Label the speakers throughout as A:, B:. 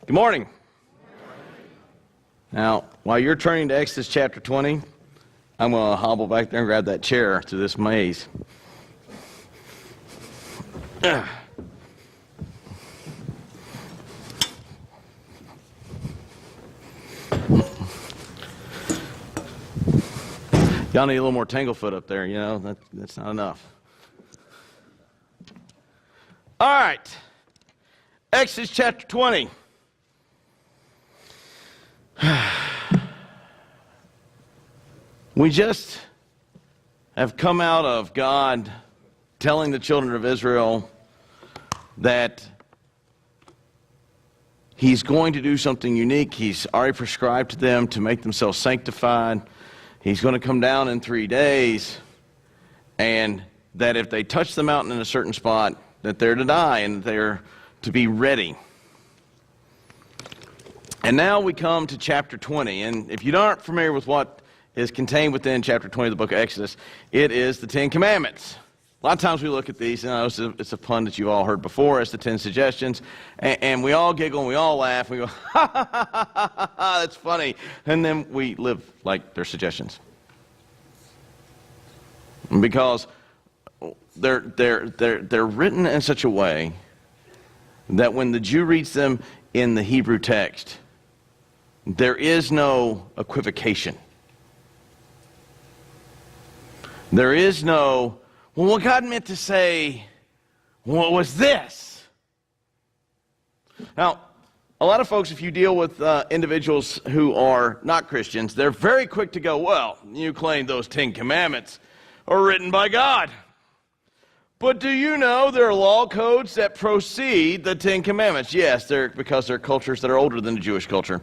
A: Good morning. Now, while you're turning to Exodus chapter 20, I'm going to hobble back there and grab that chair to this maze. Y'all need a little more tanglefoot up there, you know, that's not enough. All right, Exodus chapter 20. We just have come out of God telling the children of Israel that He's going to do something unique. He's already prescribed to them to make themselves sanctified. He's going to come down in 3 days, and that if they touch the mountain in a certain spot, that they're to die and they're to be ready. And now we come to chapter 20, and if you aren't familiar with what is contained within chapter 20 of the book of Exodus, it is the 10 Commandments. A lot of times we look at these, and it's a pun that you've all heard before, it's the 10 suggestions, and we all giggle and we all laugh, and we go, ha ha ha ha ha ha, that's funny, and then we live like they're suggestions. Because they're written in such a way that when the Jew reads them in the Hebrew text, there is no equivocation. There is no, well, what God meant to say, what was this? Now, a lot of folks, if you deal with individuals who are not Christians, they're very quick to go, well, you claim those 10 Commandments are written by God. But do you know there are law codes that precede the 10 Commandments? Yes, because they're cultures that are older than the Jewish culture.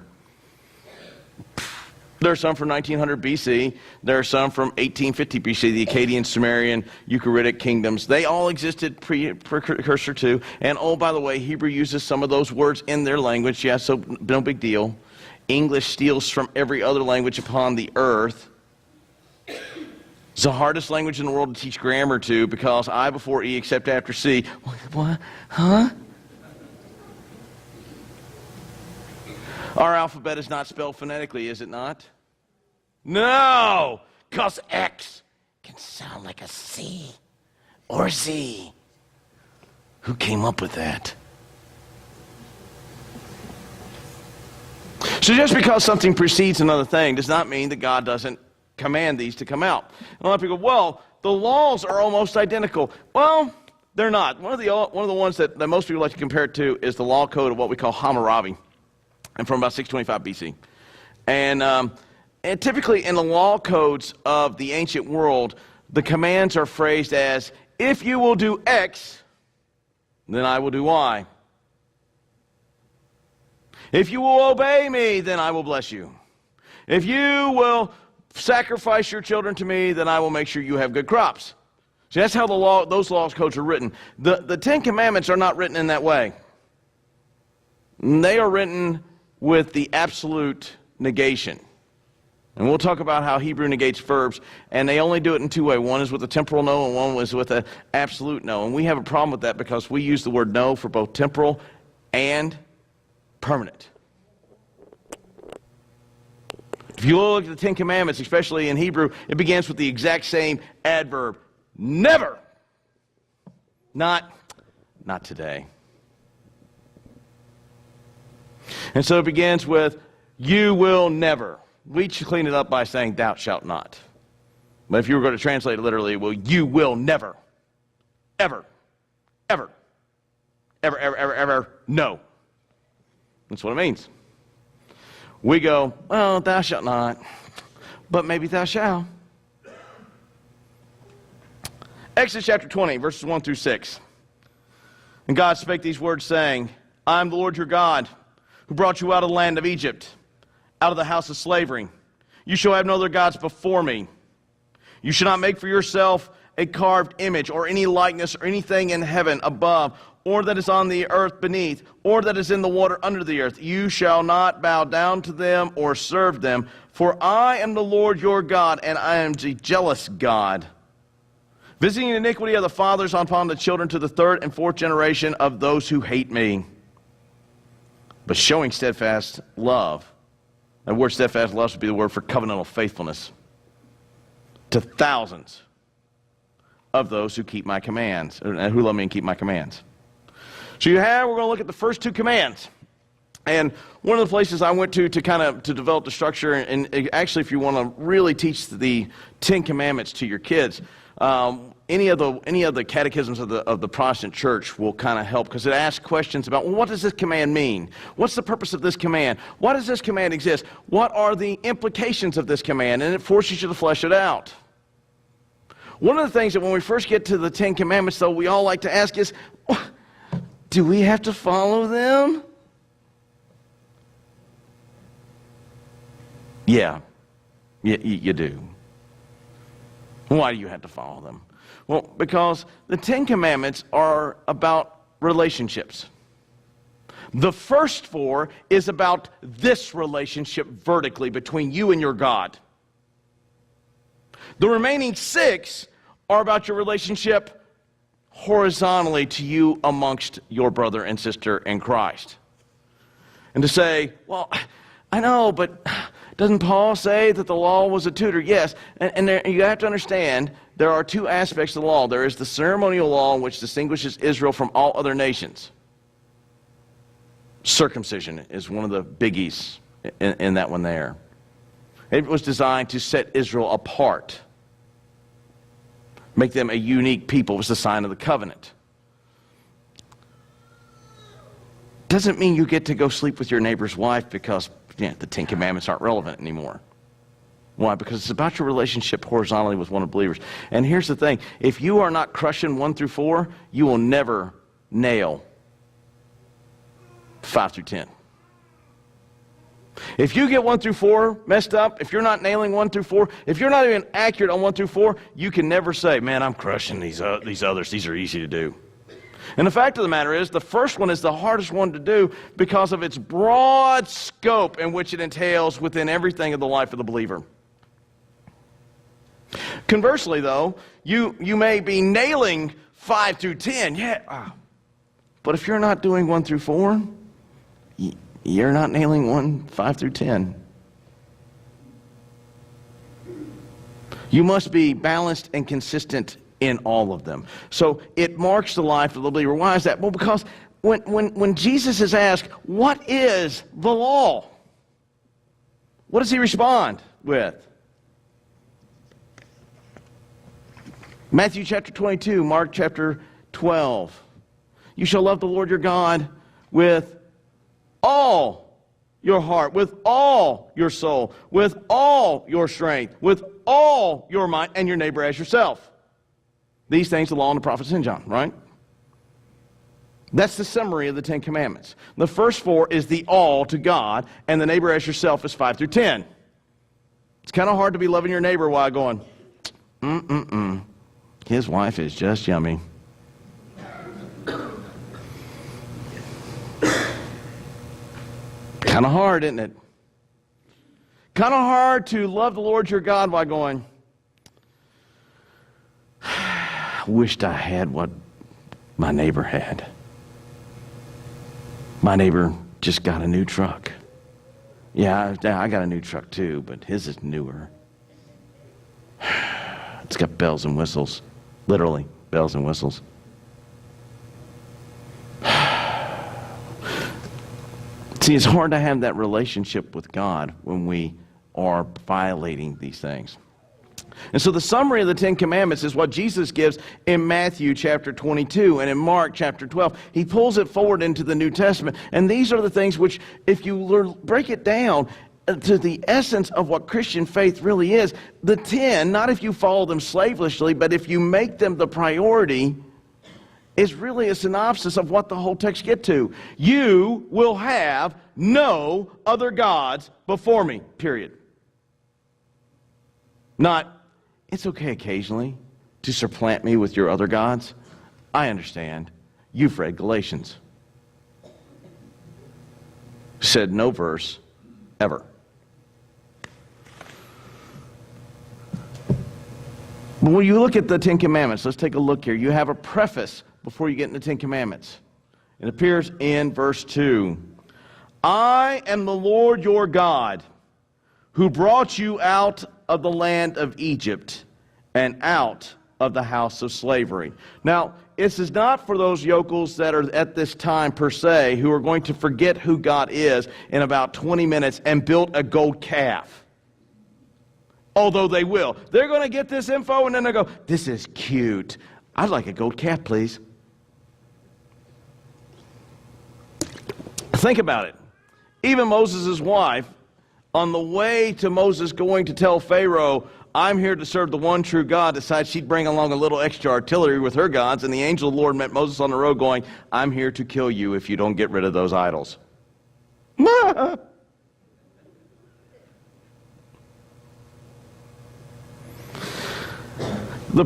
A: There are some from 1900 BC. There are some from 1850 BC, the Akkadian, Sumerian, Ugaritic kingdoms. They all existed precursor to. And oh, by the way, Hebrew uses some of those words in their language. Yeah, so no big deal. English steals from every other language upon the earth. It's the hardest language in the world to teach grammar to because I before E except after C. What? Huh? Our alphabet is not spelled phonetically, is it not? No, because X can sound like a C or Z. Who came up with that? So just because something precedes another thing does not mean that God doesn't command these to come out. And a lot of people go, well, the laws are almost identical. Well, they're not. One of the ones that most people like to compare it to is the law code of what we call Hammurabi. And from about 625 BC. And typically in the law codes of the ancient world, the commands are phrased as, if you will do X, then I will do Y. If you will obey me, then I will bless you. If you will sacrifice your children to me, then I will make sure you have good crops. See, that's how those law codes are written. The 10 Commandments are not written in that way. They are written with the absolute negation. And we'll talk about how Hebrew negates verbs, and they only do it in two ways. One is with a temporal no, and one is with an absolute no. And we have a problem with that because we use the word no for both temporal and permanent. If you look at the 10 Commandments, especially in Hebrew, it begins with the exact same adverb. Never. Not today. And so it begins with, you will never. We clean it up by saying, thou shalt not. But if you were going to translate it literally, well, you will never, ever, ever, ever, ever, ever, ever, no. That's what it means. We go, well, thou shalt not, but maybe thou shalt. Exodus chapter 20, verses 1 through 6. And God spake these words, saying, I am the Lord your God, who brought you out of the land of Egypt, out of the house of slavery. You shall have no other gods before me. You shall not make for yourself a carved image or any likeness or anything in heaven above, or that is on the earth beneath, or that is in the water under the earth. You shall not bow down to them or serve them, for I am the Lord your God, and I am the jealous God, visiting the iniquity of the fathers upon the children to the third and fourth generation of those who hate me. But showing steadfast love, that word steadfast love would be the word for covenantal faithfulness, to thousands of those who keep my commands, or who love me and keep my commands. So we're going to look at the first two commands. And one of the places I went to develop the structure, and actually if you want to really teach the 10 Commandments to your kids, any of the catechisms of the Protestant church will kind of help, because it asks questions about, well, what does this command mean? What's the purpose of this command? Why does this command exist? What are the implications of this command? And it forces you to flesh it out. One of the things that when we first get to the 10 Commandments, though, we all like to ask is, do we have to follow them? Yeah, you do. Why do you have to follow them? Well, because the 10 Commandments are about relationships. The first 4 is about this relationship vertically between you and your God. The remaining 6 are about your relationship horizontally to you amongst your brother and sister in Christ. And to say, well, I know, but doesn't Paul say that the law was a tutor? Yes, and you have to understand there are 2 aspects of the law. There is the ceremonial law, which distinguishes Israel from all other nations. Circumcision is one of the biggies in that one there. It was designed to set Israel apart, make them a unique people. It was the sign of the covenant. Doesn't mean you get to go sleep with your neighbor's wife because the 10 Commandments aren't relevant anymore. Why? Because it's about your relationship horizontally with one of the believers. And here's the thing. If you are not crushing 1 through 4, you will never nail 5 through 10. If you get 1 through 4 messed up, if you're not nailing 1 through 4, if you're not even accurate on 1 through 4, you can never say, man, I'm crushing these others. These are easy to do. And the fact of the matter is, the first one is the hardest one to do because of its broad scope in which it entails within everything of the life of the believer. Conversely, though, you may be nailing 5 through 10, but if you're not doing 1 through 4, you're not nailing 5 through 10. You must be balanced and consistent in all of them. So it marks the life of the believer. Why is that? Well, because when Jesus is asked, what is the law? What does he respond with? Matthew chapter 22, Mark chapter 12. You shall love the Lord your God with all your heart, with all your soul, with all your strength, with all your mind, and your neighbor as yourself. These things the law and the prophets in John, right? That's the summary of the 10 Commandments. The first 4 is the all to God, and the neighbor as yourself is 5 through 10. It's kind of hard to be loving your neighbor while going, his wife is just yummy. Kind of hard, isn't it? Kind of hard to love the Lord your God while going, wished I had what my neighbor had. My neighbor just got a new truck. Yeah, I got a new truck too, but his is newer. It's got bells and whistles. Literally, bells and whistles. See, it's hard to have that relationship with God when we are violating these things. And so the summary of the 10 Commandments is what Jesus gives in Matthew chapter 22 and in Mark chapter 12. He pulls it forward into the New Testament. And these are the things which, if you break it down to the essence of what Christian faith really is, the 10, not if you follow them slavishly, but if you make them the priority, is really a synopsis of what the whole text get to. You will have no other gods before me, period. Not, it's okay occasionally to supplant me with your other gods. I understand. You've read Galatians. Said no verse ever. But when you look at the 10 Commandments, let's take a look here. You have a preface before you get into the 10 Commandments. It appears in verse 2. I am the Lord your God, who brought you out of the land of Egypt and out of the house of slavery. Now, this is not for those yokels that are at this time per se who are going to forget who God is in about 20 minutes and build a gold calf. Although they will. They're going to get this info and then they'll go, this is cute. I'd like a gold calf, please. Think about it. Even Moses' wife, on the way to Moses going to tell Pharaoh, I'm here to serve the one true God, decides she'd bring along a little extra artillery with her gods, and the angel of the Lord met Moses on the road going, I'm here to kill you if you don't get rid of those idols. The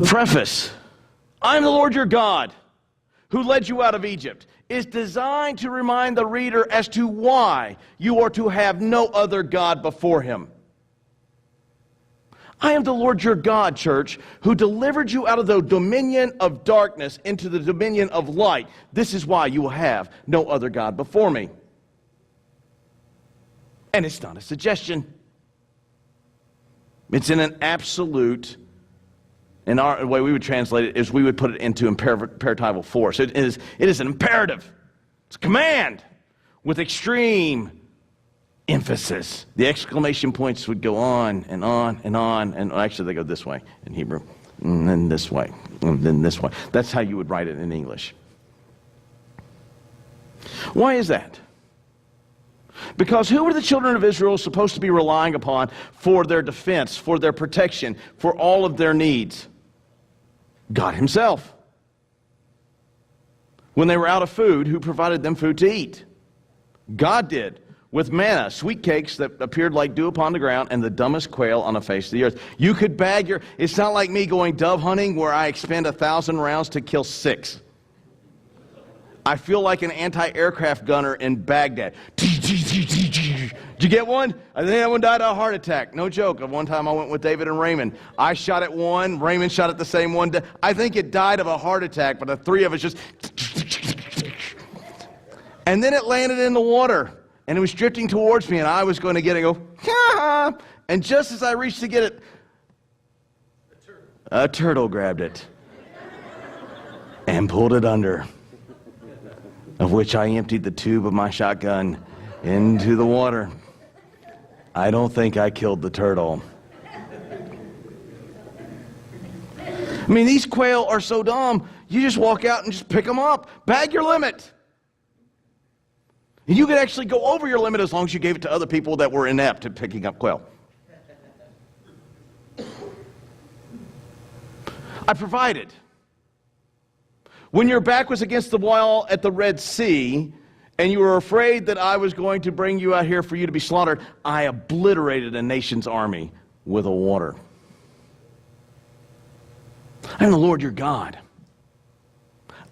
A: preface, I'm the Lord your God, who led you out of Egypt, is designed to remind the reader as to why you are to have no other God before him. I am the Lord your God, church, who delivered you out of the dominion of darkness into the dominion of light. This is why you will have no other God before me. And it's not a suggestion. It's in an absolute, in our way we would translate it is we would put it into imperatival force. It is an imperative. It's a command with extreme emphasis. The exclamation points would go on and on and on, and actually they go this way in Hebrew, and then this way, and then this way. That's how you would write it in English. Why is that? Because who were the children of Israel supposed to be relying upon for their defense, for their protection, for all of their needs? God himself. When they were out of food, who provided them food to eat? God did. With manna, sweet cakes that appeared like dew upon the ground, and the dumbest quail on the face of the earth. You could bag your... It's not like me going dove hunting where I expend 1,000 rounds to kill 6. I feel like an anti-aircraft gunner in Baghdad. Did you get one? I think that one died of a heart attack. No joke. One time I went with David and Raymond. I shot at one. Raymond shot at the same one. I think it died of a heart attack, but the three of us just... And then it landed in the water. And it was drifting towards me, and I was going to get it and go, ha! And just as I reached to get it, a turtle grabbed it and pulled it under, of which I emptied the tube of my shotgun into the water. I don't think I killed the turtle. I mean, these quail are so dumb, you just walk out and just pick them up. Bag your limit. You could actually go over your limit as long as you gave it to other people that were inept at picking up quail. I provided. When your back was against the wall at the Red Sea, and you were afraid that I was going to bring you out here for you to be slaughtered, I obliterated a nation's army with a water. I am the Lord your God.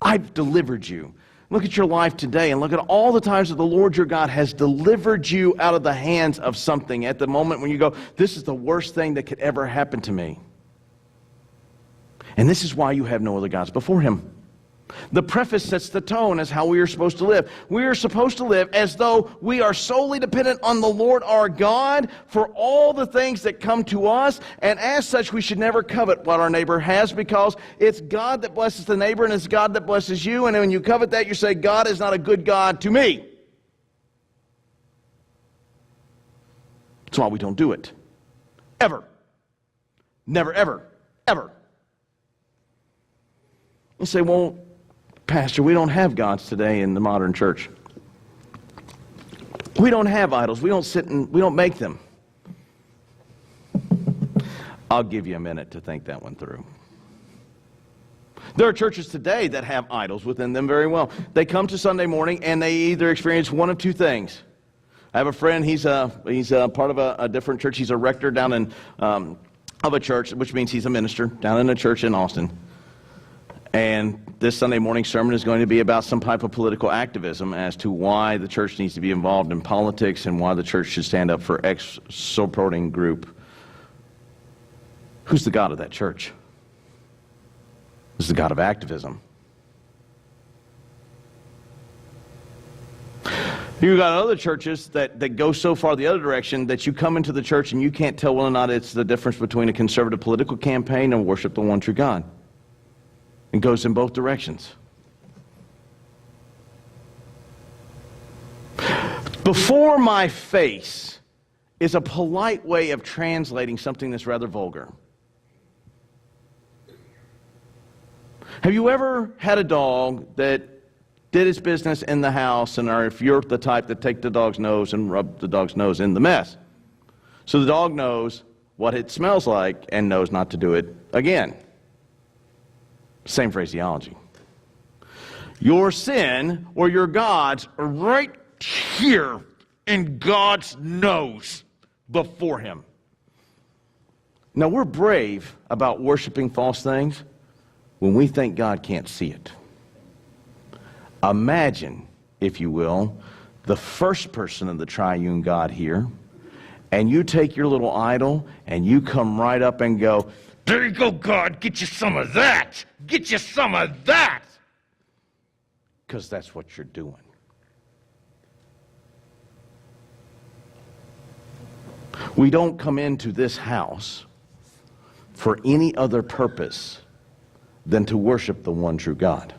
A: I've delivered you. Look at your life today and look at all the times that the Lord your God has delivered you out of the hands of something at the moment when you go, this is the worst thing that could ever happen to me. And this is why you have no other gods before him. The preface sets the tone as how we are supposed to live. We are supposed to live as though we are solely dependent on the Lord our God for all the things that come to us, and as such we should never covet what our neighbor has, because it's God that blesses the neighbor and it's God that blesses you, and when you covet that you say, God is not a good God to me. That's why we don't do it. Ever. Never, ever, ever. You say, well, Pastor, we don't have gods today in the modern church. We don't have idols. We don't sit and we don't make them. I'll give you a minute to think that one through. There are churches today that have idols within them very well. They come to Sunday morning and they either experience one of two things. I have a friend, he's a part of a different church. He's a rector down in of a church, which means he's a minister down in a church in Austin. And this Sunday morning sermon is going to be about some type of political activism as to why the church needs to be involved in politics and why the church should stand up for X supporting group. Who's the God of that church? Who's the God of activism? You've got other churches that go so far the other direction that you come into the church and you can't tell whether or not it's the difference between a conservative political campaign and worship the one true God. It goes in both directions. Before my face is a polite way of translating something that's rather vulgar. Have you ever had a dog that did its business in the house, and or if you're the type that take the dog's nose and rub the dog's nose in the mess? So the dog knows what it smells like and knows not to do it again. Same phraseology. Your sin or your gods are right here in God's nose before him. Now we're brave about worshiping false things when we think God can't see it. Imagine, if you will, the first person of the triune God here, and you take your little idol and you come right up and go, there you go, God, get you some of that. Get you some of that. Because that's what you're doing. We don't come into this house for any other purpose than to worship the one true God.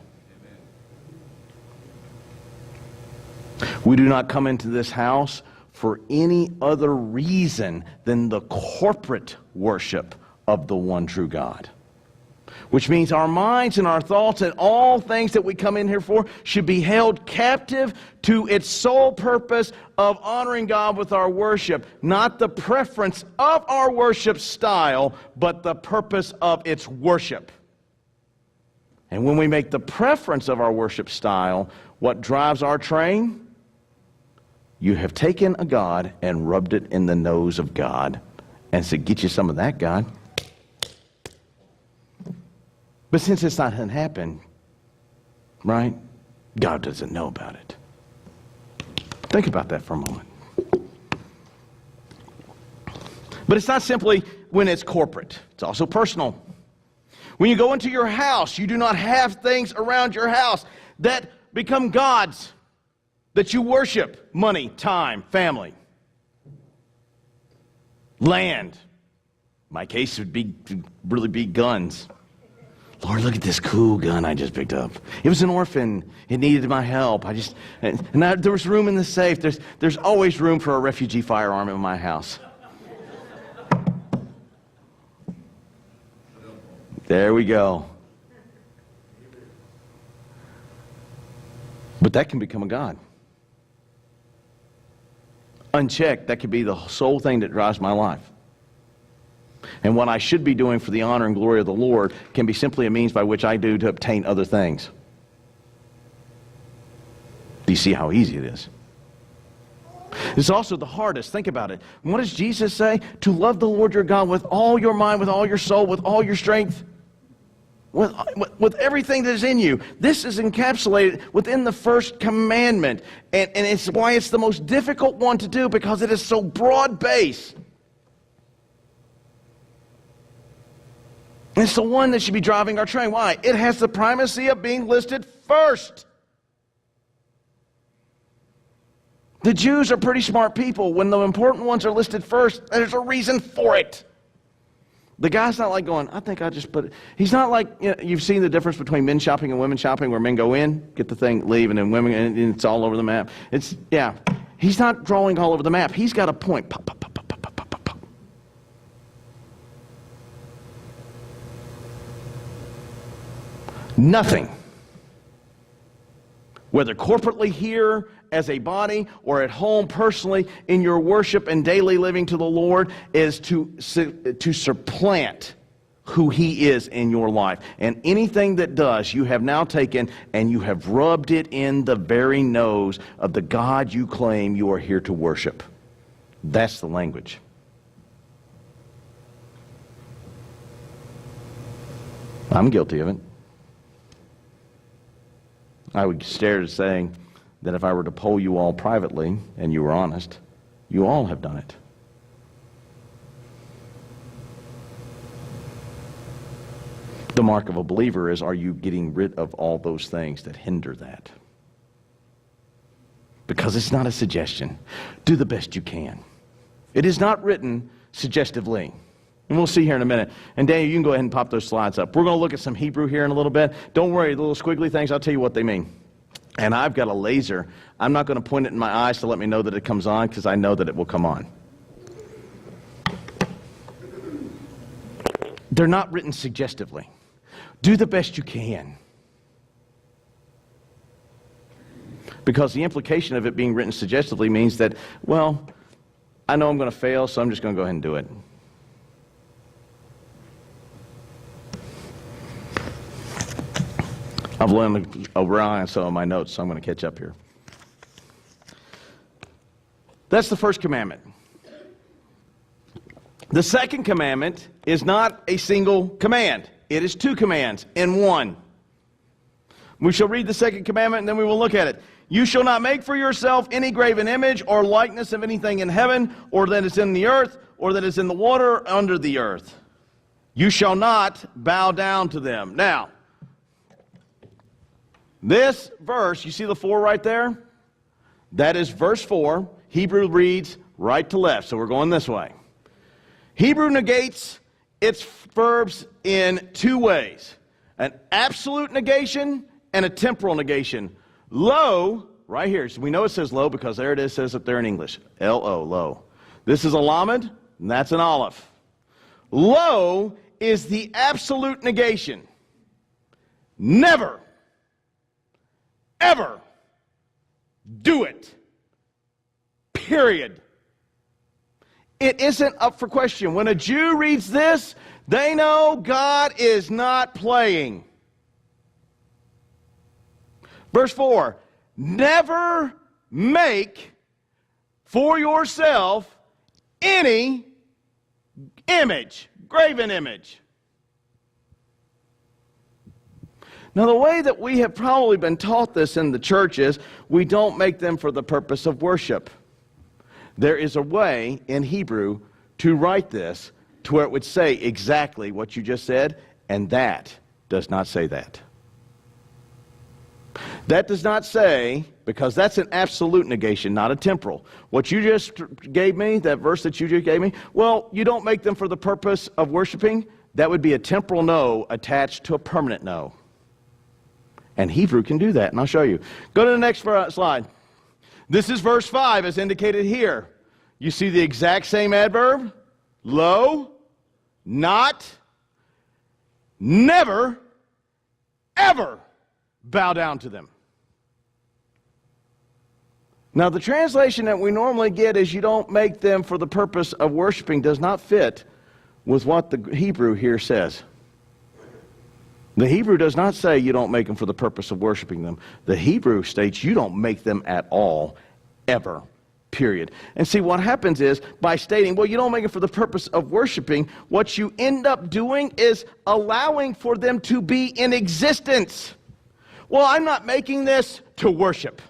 A: We do not come into this house for any other reason than the corporate worship of the one true God. Which means our minds and our thoughts and all things that we come in here for should be held captive to its sole purpose of honoring God with our worship. Not the preference of our worship style, but the purpose of its worship. And when we make the preference of our worship style what drives our train, you have taken a God and rubbed it in the nose of God and said, get you some of that, God. But since it's not going to happen, right? God doesn't know about it. Think about that for a moment. But it's not simply when it's corporate. It's also personal. When you go into your house, you do not have things around your house that become gods that you worship. Money, time, family, land. My case would really be guns. Lord, look at this cool gun I just picked up. It was an orphan. It needed my help. There was room in the safe. There's always room for a refugee firearm in my house. There we go. But that can become a god. Unchecked, that could be the sole thing that drives my life. And what I should be doing for the honor and glory of the Lord can be simply a means by which I do to obtain other things. Do you see how easy it is? It's also the hardest. Think about it. What does Jesus say? To love the Lord your God with all your mind, with all your soul, with all your strength, with everything that is in you. This is encapsulated within the first commandment. And it's why it's the most difficult one to do, because it is so broad-based. It's the one that should be driving our train. Why? It has the primacy of being listed first. The Jews are pretty smart people. When the important ones are listed first, there's a reason for it. The guy's not like going, I think I just put it. He's not like, you've seen the difference between men shopping and women shopping, where men go in, get the thing, leave, and then women, and it's all over the map. He's not drawing all over the map. He's got a point. Pop, pop, pop, pop, pop, pop, pop, pop. Nothing, whether corporately here as a body or at home personally in your worship and daily living to the Lord, is to supplant who He is in your life. And anything that does, you have now taken and you have rubbed it in the very nose of the God you claim you are here to worship. That's the language. I'm guilty of it. I would stare at saying that if I were to poll you all privately, and you were honest, you all have done it. The mark of a believer is, are you getting rid of all those things that hinder that? Because it's not a suggestion. Do the best you can. It is not written suggestively. And we'll see here in a minute. And Daniel, you can go ahead and pop those slides up. We're going to look at some Hebrew here in a little bit. Don't worry, the little squiggly things, I'll tell you what they mean. And I've got a laser. I'm not going to point it in my eyes to let me know that it comes on, because I know that it will come on. They're not written suggestively. Do the best you can. Because the implication of it being written suggestively means that, well, I know I'm going to fail, so I'm just going to go ahead and do it. I've learned to rely on some of my notes, so I'm going to catch up here. That's the first commandment. The second commandment is not a single command. It is two commands in one. We shall read the second commandment, and then we will look at it. You shall not make for yourself any graven image or likeness of anything in heaven, or that is in the earth, or that is in the water under the earth. You shall not bow down to them. Now, this verse, you see the 4 right there? That is verse 4. Hebrew reads right to left, so we're going this way. Hebrew negates its verbs in 2 ways. An absolute negation and a temporal negation. Lo, right here. So we know it says lo because there it is, says up there in English. L-O, lo. This is a lamed, and that's an aleph. Lo is the absolute negation. Never, ever do it. Period. It isn't up for question. When a Jew reads this, they know God is not playing. Verse 4, never make for yourself any image, graven image. Now, the way that we have probably been taught this in the church is we don't make them for the purpose of worship. There is a way in Hebrew to write this to where it would say exactly what you just said, and that does not say that. That does not say, because that's an absolute negation, not a temporal. What you just gave me, that verse that you just gave me, well, you don't make them for the purpose of worshiping. That would be a temporal no attached to a permanent no. And Hebrew can do that, and I'll show you. Go to the next slide. This is verse 5 as indicated here. You see the exact same adverb. Lo, not, never, ever bow down to them. Now, the translation that we normally get is you don't make them for the purpose of worshiping does not fit with what the Hebrew here says. The Hebrew does not say you don't make them for the purpose of worshiping them. The Hebrew states you don't make them at all, ever, period. And see, what happens is, by stating, well, you don't make them for the purpose of worshiping, what you end up doing is allowing for them to be in existence. Well, I'm not making this to worship.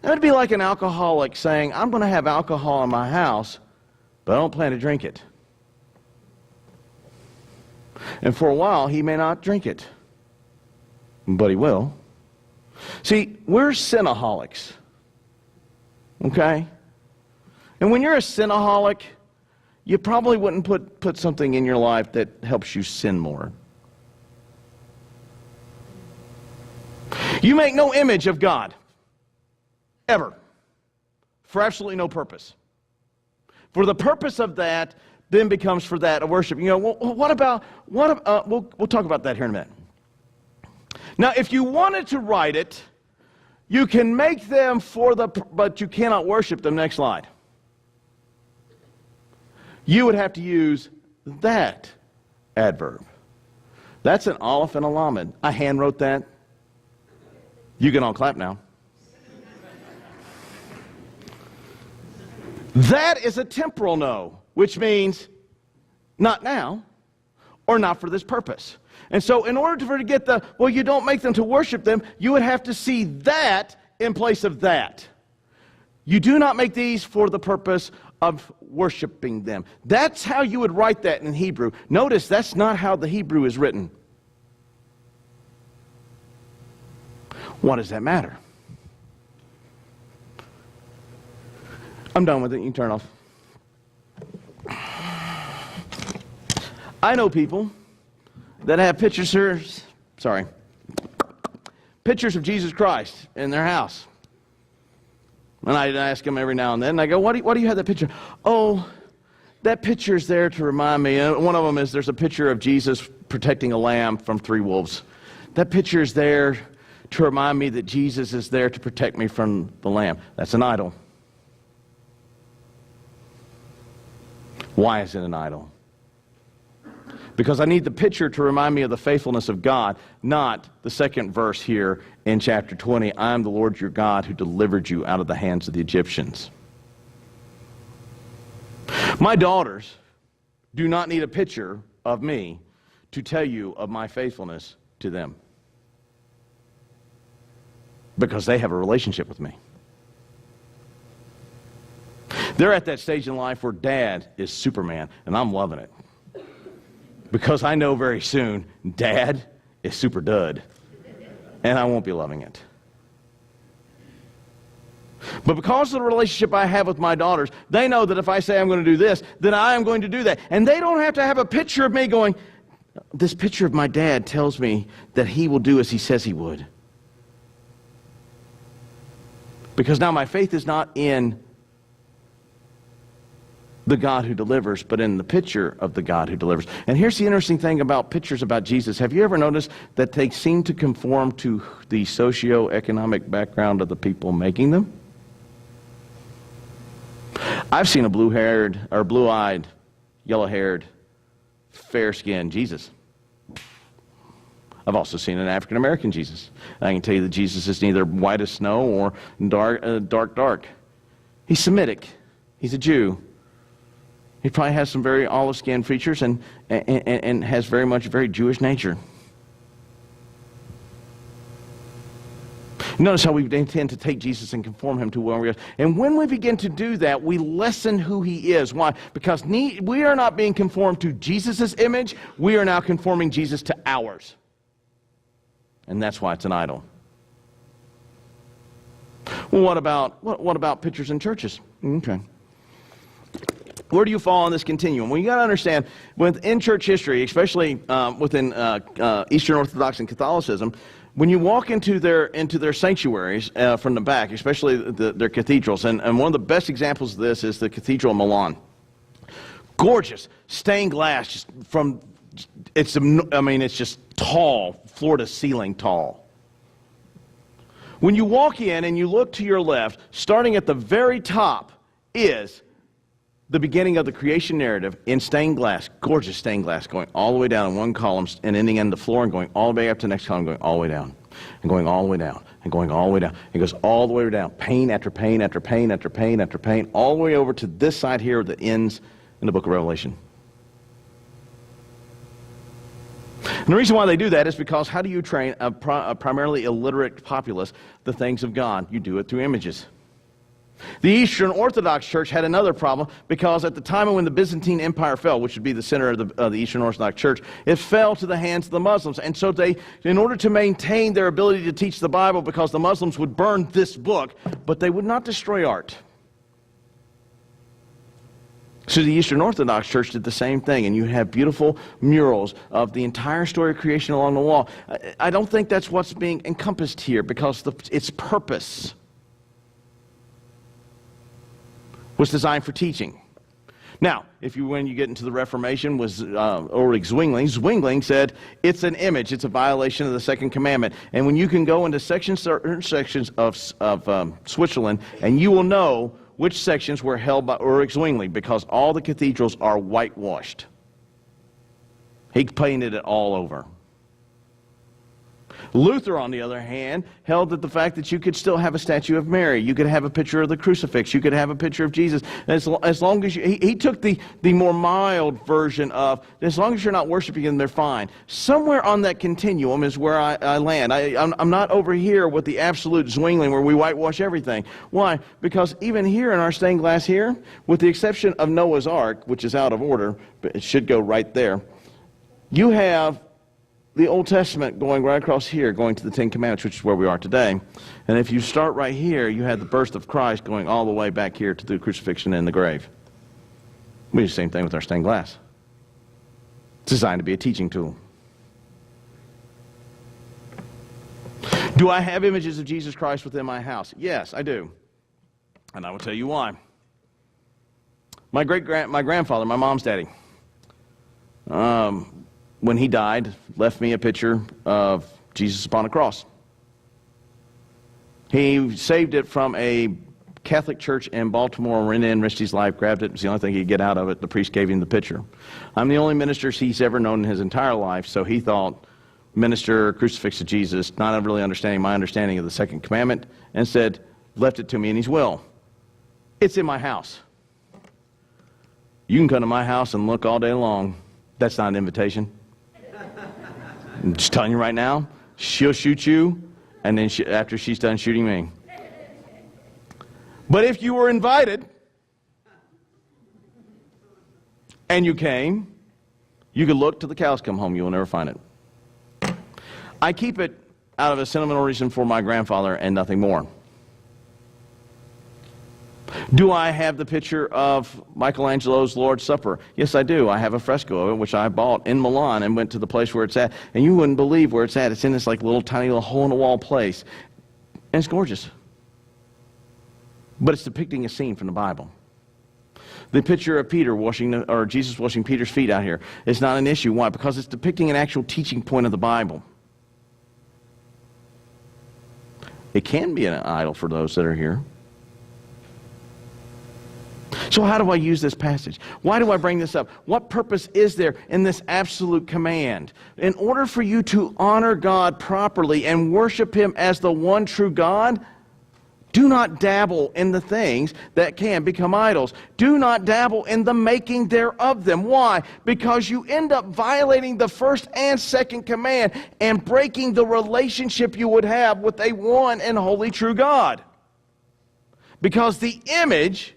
A: That would be like an alcoholic saying, I'm going to have alcohol in my house, but I don't plan to drink it. And for a while, he may not drink it, but he will. See, we're sinaholics, okay? And when you're a sinaholic, you probably wouldn't put something in your life that helps you sin more. You make no image of God, ever, for absolutely no purpose. For the purpose of that then becomes for that a worship. You know, well, we'll talk about that here in a minute. Now, if you wanted to write it, you can make them but you cannot worship them. Next slide. You would have to use that adverb. That's an aleph and a lamed. I hand wrote that. You can all clap now. That is a temporal no, which means not now or not for this purpose. And so in order to get well, you don't make them to worship them, you would have to see that in place of that. You do not make these for the purpose of worshiping them. That's how you would write that in Hebrew. Notice that's not how the Hebrew is written. What does that matter? I'm done with it. You can turn off. I know people that have pictures of Jesus Christ in their house. And I ask them every now and then, and I go, why do you have that picture? Oh, that picture is there to remind me. And one of them is there's a picture of Jesus protecting a lamb from 3 wolves. That picture is there to remind me that Jesus is there to protect me from the lamb. That's an idol. Why is it an idol? Because I need the picture to remind me of the faithfulness of God, not the second verse here in chapter 20. I am the Lord your God who delivered you out of the hands of the Egyptians. My daughters do not need a picture of me to tell you of my faithfulness to them, because they have a relationship with me. They're at that stage in life where Dad is Superman, and I'm loving it. Because I know very soon, Dad is Super Dud, and I won't be loving it. But because of the relationship I have with my daughters, they know that if I say I'm going to do this, then I am going to do that. And they don't have to have a picture of me going, this picture of my dad tells me that he will do as he says he would. Because now my faith is not in the God who delivers, but in the picture of the God who delivers. And here's the interesting thing about pictures about Jesus. Have you ever noticed that they seem to conform to the socio-economic background of the people making them? I've seen a blue-haired, or blue-eyed, yellow-haired, fair-skinned Jesus. I've also seen an African-American Jesus. I can tell you that Jesus is neither white as snow or dark. He's Semitic. He's a Jew. He probably has some very olive-skinned features and has very Jewish nature. Notice how we tend to take Jesus and conform him to where we are. And when we begin to do that, we lessen who he is. Why? Because we are not being conformed to Jesus' image. We are now conforming Jesus to ours. And that's why it's an idol. Well, what about pictures in churches? Okay. Where do you fall on this continuum? Well, you got to understand, within church history, especially within Eastern Orthodox and Catholicism, when you walk into their sanctuaries from the back, especially their cathedrals, and one of the best examples of this is the Cathedral of Milan. Gorgeous stained glass, it's just tall, floor to ceiling tall. When you walk in and you look to your left, starting at the very top is the beginning of the creation narrative in stained glass, gorgeous stained glass, going all the way down in one column and ending on the floor and going all the way up to the next column, going all the way down, and going all the way down, and going all the way down. It goes all the way down, pane after pane after pane after pane after pane, all the way over to this side here that ends in the book of Revelation. And the reason why they do that is because how do you train a primarily illiterate populace the things of God? You do it through images. The Eastern Orthodox Church had another problem because at the time when the Byzantine Empire fell, which would be the center of the Eastern Orthodox Church, it fell to the hands of the Muslims. And so they, in order to maintain their ability to teach the Bible, because the Muslims would burn this book, but they would not destroy art. So the Eastern Orthodox Church did the same thing, and you have beautiful murals of the entire story of creation along the wall. I don't think that's what's being encompassed here, because its purpose was designed for teaching. Now, when you get into the Reformation, was Ulrich Zwingli said it's an image, it's a violation of the second commandment. And when you can go into certain sections of Switzerland, and you will know which sections were held by Ulrich Zwingli, because all the cathedrals are whitewashed. He painted it all over. Luther, on the other hand, held that the fact that you could still have a statue of Mary, you could have a picture of the crucifix, you could have a picture of Jesus, as long as he took the more mild version of, as long as you're not worshiping them, they're fine. Somewhere on that continuum is where I land. I'm not over here with the absolute Zwingli where we whitewash everything. Why? Because even here in our stained glass here, with the exception of Noah's Ark, which is out of order, but it should go right there, you have the Old Testament going right across here, going to the Ten Commandments, which is where we are today. And if you start right here, you had the birth of Christ going all the way back here to the crucifixion and the grave. We do the same thing with our stained glass. It's designed to be a teaching tool. Do I have images of Jesus Christ within my house? Yes, I do. And I will tell you why. My grandfather, my mom's daddy, when he died, left me a picture of Jesus upon a cross. He saved it from a Catholic church in Baltimore, went in, risked his life, grabbed it. It was the only thing he could get out of it. The priest gave him the picture. I'm the only minister he's ever known in his entire life, so he thought, minister, crucifix of Jesus, not really understanding my understanding of the second commandment, and said, left it to me in his will. It's in my house. You can come to my house and look all day long. That's not an invitation. I'm just telling you right now, she'll shoot you, and then after she's done shooting me. But if you were invited, and you came, you could look till the cows come home. You will never find it. I keep it out of a sentimental reason for my grandfather and nothing more. Do I have the picture of Michelangelo's Lord's Supper? Yes, I do. I have a fresco of it, which I bought in Milan and went to the place where it's at. And you wouldn't believe where it's at. It's in this like little tiny little hole-in-the-wall place. And it's gorgeous. But it's depicting a scene from the Bible. The picture of Peter or Jesus washing Peter's feet out here is not an issue. Why? Because it's depicting an actual teaching point of the Bible. It can be an idol for those that are here. So how do I use this passage? Why do I bring this up? What purpose is there in this absolute command? In order for you to honor God properly and worship Him as the one true God, do not dabble in the things that can become idols. Do not dabble in the making thereof them. Why? Because you end up violating the first and second command and breaking the relationship you would have with a one and holy true God. Because the image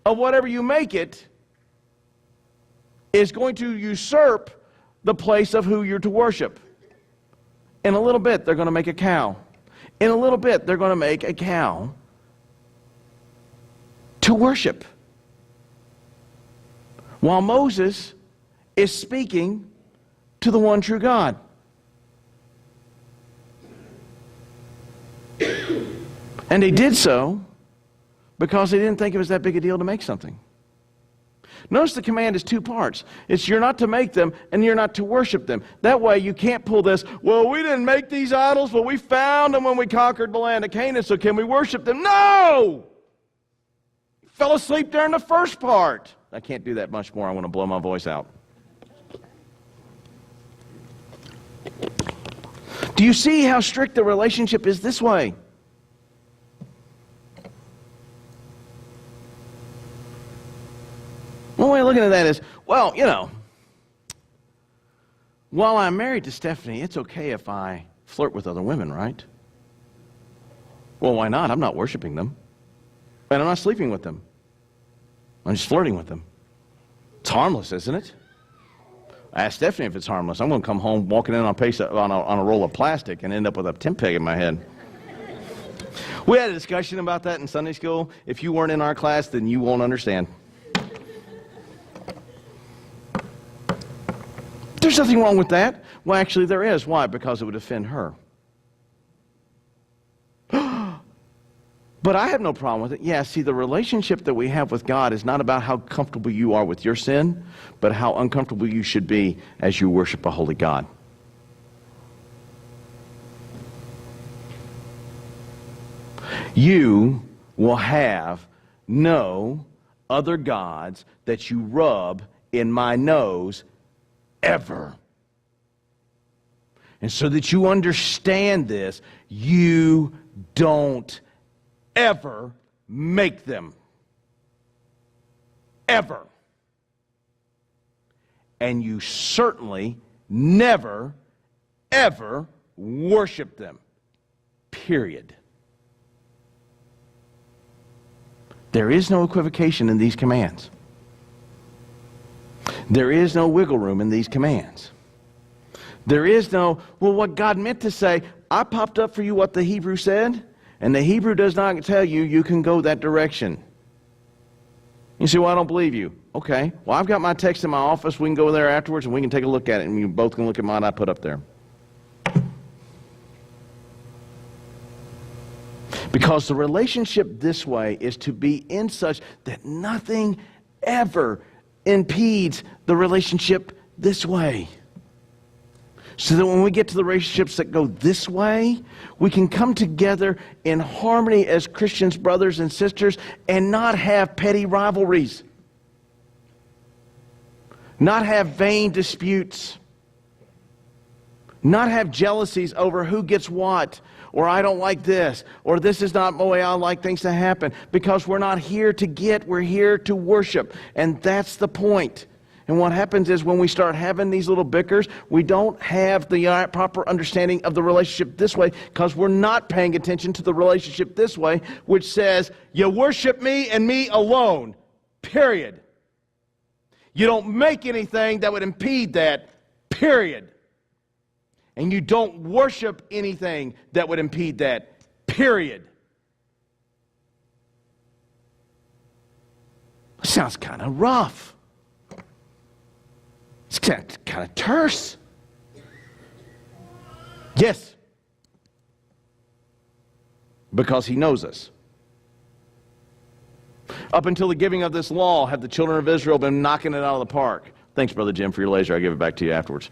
A: of whatever you make it is going to usurp the place of who you're to worship. In a little bit, they're going to make a cow. In a little bit, they're going to make a cow to worship. While Moses is speaking to the one true God. And they did so because they didn't think it was that big a deal to make something. Notice the command is two parts. It's you're not to make them and you're not to worship them. That way you can't pull this, well, we didn't make these idols, but we found them when we conquered the land of Canaan, so can we worship them? No! You fell asleep during the first part. I can't do that much more. I want to blow my voice out. Do you see how strict the relationship is this way? One way of looking at that is, well, you know, while I'm married to Stephanie, it's okay if I flirt with other women, right? Well, why not? I'm not worshiping them. And I'm not sleeping with them. I'm just flirting with them. It's harmless, isn't it? I asked Stephanie if it's harmless. I'm going to come home walking in on a roll of plastic and end up with a tent peg in my head. We had a discussion about that in Sunday school. If you weren't in our class, then you won't understand. There's nothing wrong with that. Well, actually, there is. Why? Because it would offend her. But I have no problem with it. Yeah, see, the relationship that we have with God is not about how comfortable you are with your sin, but how uncomfortable you should be as you worship a holy God. You will have no other gods that you rub in my nose ever. And so that you understand this, you don't ever make them. Ever. And you certainly never, ever worship them. Period. There is no equivocation in these commands. There is no wiggle room in these commands. There is no, well, what God meant to say, I popped up for you what the Hebrew said, and the Hebrew does not tell you you can go that direction. You say, well, I don't believe you. Okay, well, I've got my text in my office. We can go there afterwards, and we can take a look at it, and you both can look at mine I put up there. Because the relationship this way is to be in such that nothing ever impedes the relationship this way. So that when we get to the relationships that go this way, we can come together in harmony as Christians, brothers and sisters, and not have petty rivalries. Not have vain disputes. Not have jealousies over who gets what, or I don't like this, or this is not the way I like things to happen. Because we're not here to get, we're here to worship. And that's the point. And what happens is when we start having these little bickers, we don't have the proper understanding of the relationship this way because we're not paying attention to the relationship this way, which says, you worship me and me alone, period. You don't make anything that would impede that, period. And you don't worship anything that would impede that, period. That sounds kind of rough. It's kind of terse. Yes. Because he knows us. Up until the giving of this law, have the children of Israel been knocking it out of the park. Thanks, Brother Jim, for your laser. I'll give it back to you afterwards.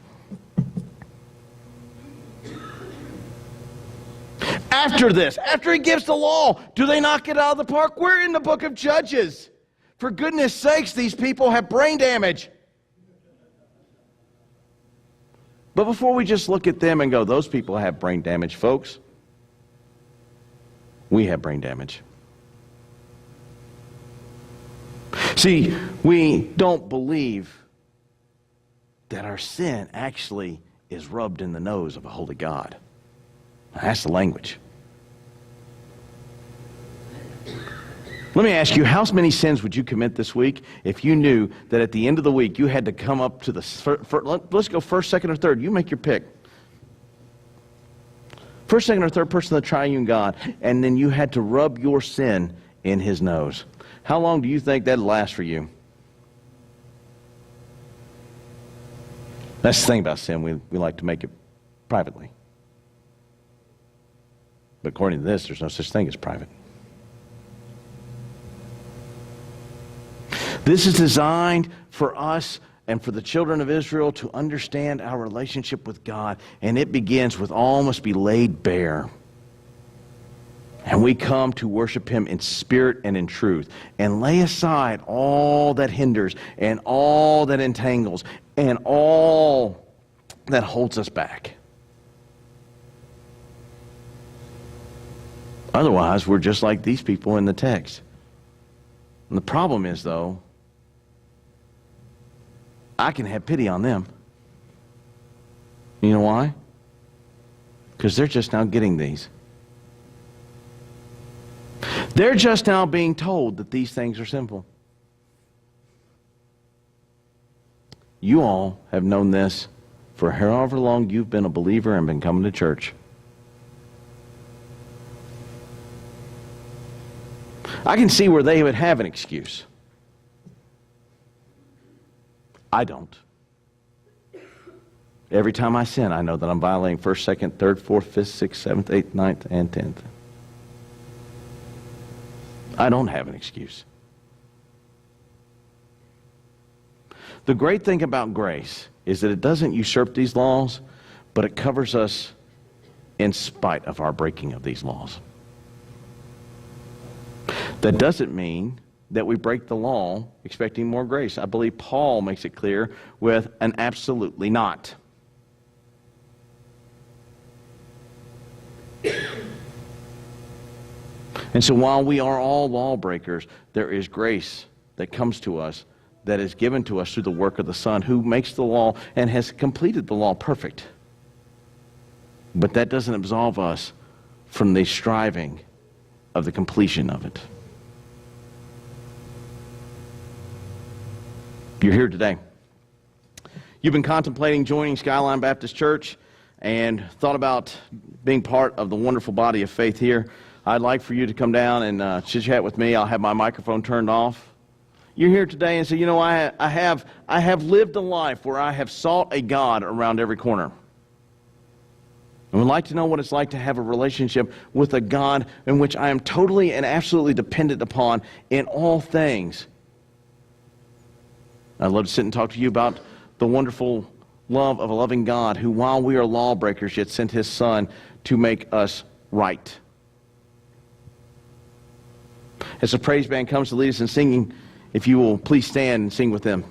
A: After this, after he gives the law, do they knock it out of the park? We're in the book of Judges. For goodness sakes, these people have brain damage. But before we just look at them and go, those people have brain damage, folks, we have brain damage. See, we don't believe that our sin actually is rubbed in the nose of a holy God. That's the language. Let me ask you, how many sins would you commit this week if you knew that at the end of the week you had to come up to the, let's go first, second, or third. You make your pick. First, second, or third person of the triune God, and then you had to rub your sin in his nose. How long do you think that'd last for you? That's the thing about sin. We like to make it privately. But according to this, there's no such thing as private. This is designed for us and for the children of Israel to understand our relationship with God. And it begins with all must be laid bare. And we come to worship him in spirit and in truth. And lay aside all that hinders and all that entangles and all that holds us back. Otherwise, we're just like these people in the text. And the problem is, though, I can have pity on them. You know why? Because they're just now getting these. They're just now being told that these things are sinful. You all have known this for however long you've been a believer and been coming to church. I can see where they would have an excuse. I don't. Every time I sin, I know that I'm violating 1st, 2nd, 3rd, 4th, 5th, 6th, 7th, 8th, 9th, and 10th. I don't have an excuse. The great thing about grace is that it doesn't usurp these laws, but it covers us in spite of our breaking of these laws. That doesn't mean that we break the law expecting more grace. I believe Paul makes it clear with an absolutely not. And so while we are all lawbreakers, there is grace that comes to us that is given to us through the work of the Son, who makes the law and has completed the law perfect. But that doesn't absolve us from the striving of the completion of it. You're here today. you've been contemplating joining Skyline Baptist Church and thought about being part of the wonderful body of faith here, I'd like for you to come down and chit-chat with me. I'll have my microphone turned off. You're here today and say, you know, I have lived a life where I have sought a God around every corner. And would like to know what it's like to have a relationship with a God in which I am totally and absolutely dependent upon in all things. I'd love to sit and talk to you about the wonderful love of a loving God who, while we are lawbreakers, yet sent his Son to make us right. As the praise band comes to lead us in singing, if you will please stand and sing with them.